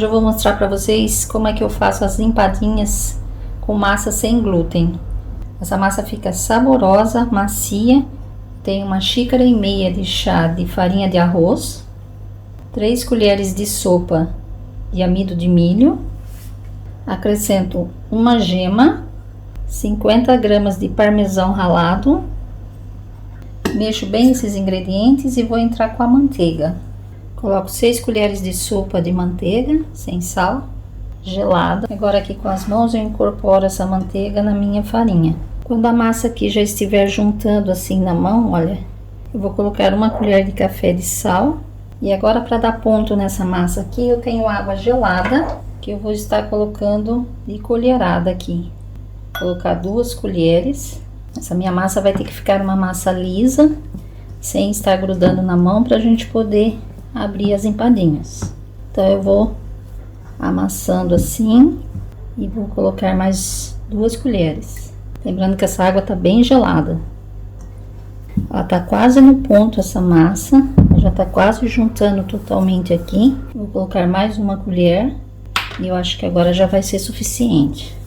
Hoje eu vou mostrar para vocês como é que eu faço as empadinhas com massa sem glúten. Essa massa fica saborosa, macia. Tem 1,5 xícaras de chá de farinha de arroz, 3 colheres de sopa de amido de milho. Acrescento uma gema, 50 gramas de parmesão ralado. Mexo bem esses ingredientes e vou entrar com a manteiga. Coloco 6 colheres de sopa de manteiga, sem sal, gelada. Agora aqui com as mãos eu incorporo essa manteiga na minha farinha. Quando a massa aqui já estiver juntando assim na mão, olha, eu vou colocar 1 colher de café de sal. E agora, para dar ponto nessa massa aqui, eu tenho água gelada, que eu vou estar colocando de colherada aqui. Vou colocar 2 colheres. Essa minha massa vai ter que ficar uma massa lisa, sem estar grudando na mão, para a gente poder abrir as empadinhas. Então eu vou amassando assim e vou colocar mais 2 colheres. Lembrando que essa água tá bem gelada. Ela tá quase no ponto, essa massa. Já tá quase juntando totalmente aqui. Vou colocar mais 1 colher e eu acho que agora já vai ser suficiente.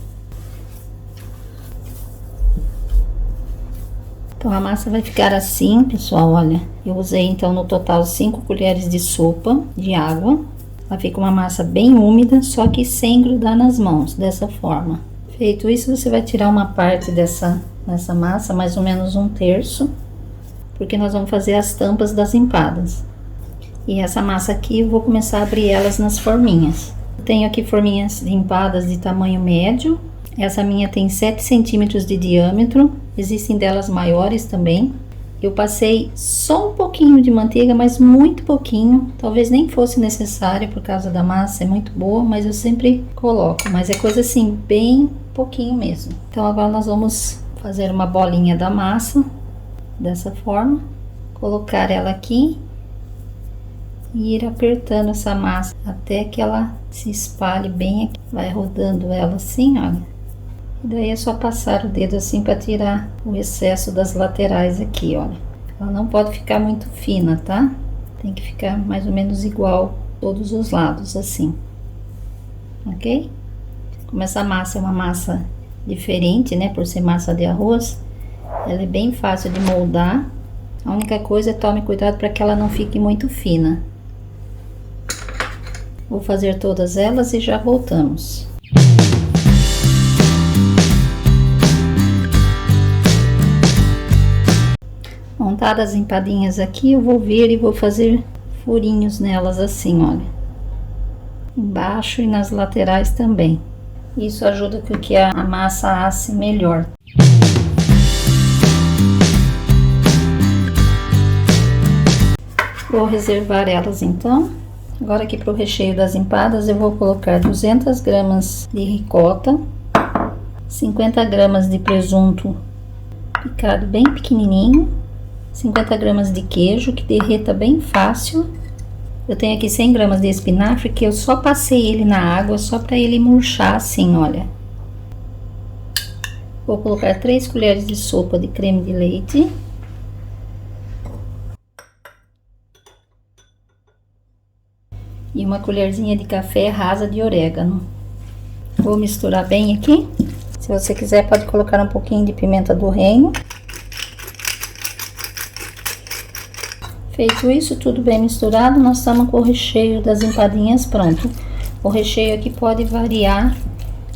Então a massa vai ficar assim, pessoal, olha. Eu usei então no total 5 colheres de sopa de água. Ela fica uma massa bem úmida, só que sem grudar nas mãos, dessa forma. Feito isso, você vai tirar uma parte dessa massa, mais ou menos 1/3, porque nós vamos fazer as tampas das empadas. E essa massa aqui eu vou começar a abrir elas nas forminhas. Eu tenho aqui forminhas de empadas de tamanho médio. Essa minha tem 7 centímetros de diâmetro, existem delas maiores também. Eu passei só um pouquinho de manteiga, mas muito pouquinho, talvez nem fosse necessário por causa da massa, é muito boa, mas eu sempre coloco, mas é coisa assim, bem pouquinho mesmo. Então agora nós vamos fazer uma bolinha da massa, dessa forma, colocar ela aqui e ir apertando essa massa até que ela se espalhe bem aqui. Vai rodando ela assim, olha. E daí é só passar o dedo assim para tirar o excesso das laterais aqui, olha. Ela não pode ficar muito fina, tá? Tem que ficar mais ou menos igual todos os lados, assim. Ok? Como essa massa é uma massa diferente, né? Por ser massa de arroz, ela é bem fácil de moldar. A única coisa é tome cuidado para que ela não fique muito fina. Vou fazer todas elas e já voltamos. Montadas as empadinhas aqui, eu vou vir e vou fazer furinhos nelas assim, olha. Embaixo e nas laterais também. Isso ajuda com que a massa asse melhor. Vou reservar elas então. Agora aqui para o recheio das empadas eu vou colocar 200 gramas de ricota, 50 gramas de presunto picado bem pequenininho, 50 gramas de queijo que derreta bem fácil. Eu tenho aqui 100 gramas de espinafre que eu só passei ele na água só para ele murchar assim, olha. Vou colocar 3 colheres de sopa de creme de leite. E 1 colherzinha de café rasa de orégano. Vou misturar bem aqui. Se você quiser pode colocar um pouquinho de pimenta do reino. Feito isso, tudo bem misturado, nós estamos com o recheio das empadinhas pronto. O recheio aqui pode variar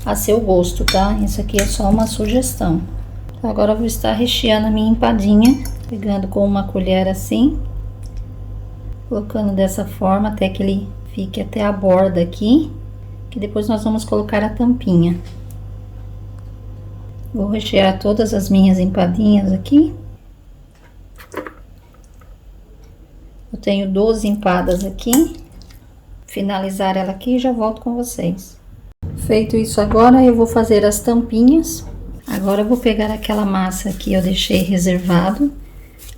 a seu gosto, tá? Isso aqui é só uma sugestão. Então, agora eu vou estar recheando a minha empadinha, pegando com 1 colher assim, colocando dessa forma até que ele fique até a borda aqui, que depois nós vamos colocar a tampinha. Vou rechear todas as minhas empadinhas aqui. Eu tenho 12 empadas aqui. Finalizar ela aqui e já volto com vocês. Feito isso agora, eu vou fazer as tampinhas. Agora eu vou pegar aquela massa que eu deixei reservado.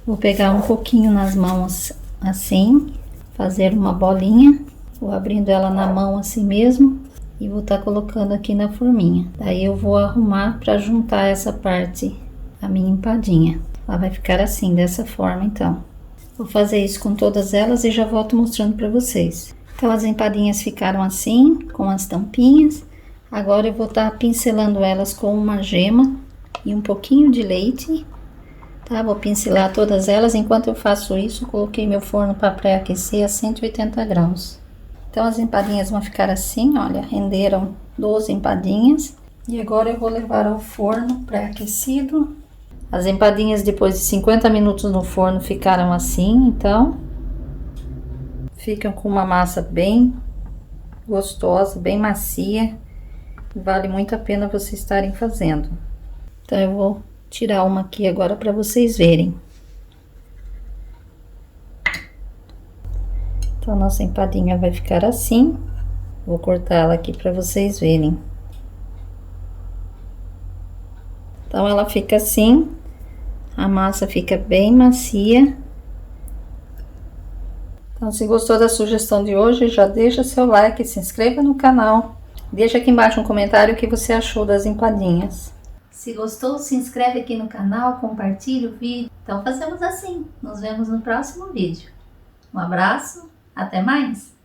Vou pegar um pouquinho nas mãos assim, fazer uma bolinha. Vou abrindo ela na mão assim mesmo e vou estar colocando aqui na forminha. Daí eu vou arrumar para juntar essa parte, a minha empadinha. Ela vai ficar assim, dessa forma então. Vou fazer isso com todas elas e já volto mostrando para vocês. Então as empadinhas ficaram assim, com as tampinhas. Agora eu vou estar pincelando elas com uma gema e um pouquinho de leite, tá? Vou pincelar todas elas. Enquanto eu faço isso, coloquei meu forno para pré-aquecer a 180 graus. Então as empadinhas vão ficar assim, olha, renderam 12 empadinhas. E agora eu vou levar ao forno pré-aquecido. As empadinhas depois de 50 minutos no forno ficaram assim, então ficam com uma massa bem gostosa, bem macia. Vale muito a pena vocês estarem fazendo. Então eu vou tirar uma aqui agora para vocês verem. Então a nossa empadinha vai ficar assim. Vou cortar ela aqui para vocês verem. Então ela fica assim. A massa fica bem macia. Então se gostou da sugestão de hoje, já deixa seu like, se inscreva no canal. Deixa aqui embaixo um comentário o que você achou das empadinhas. Se gostou, se inscreve aqui no canal, compartilha o vídeo. Então fazemos assim. Nos vemos no próximo vídeo. Um abraço, até mais!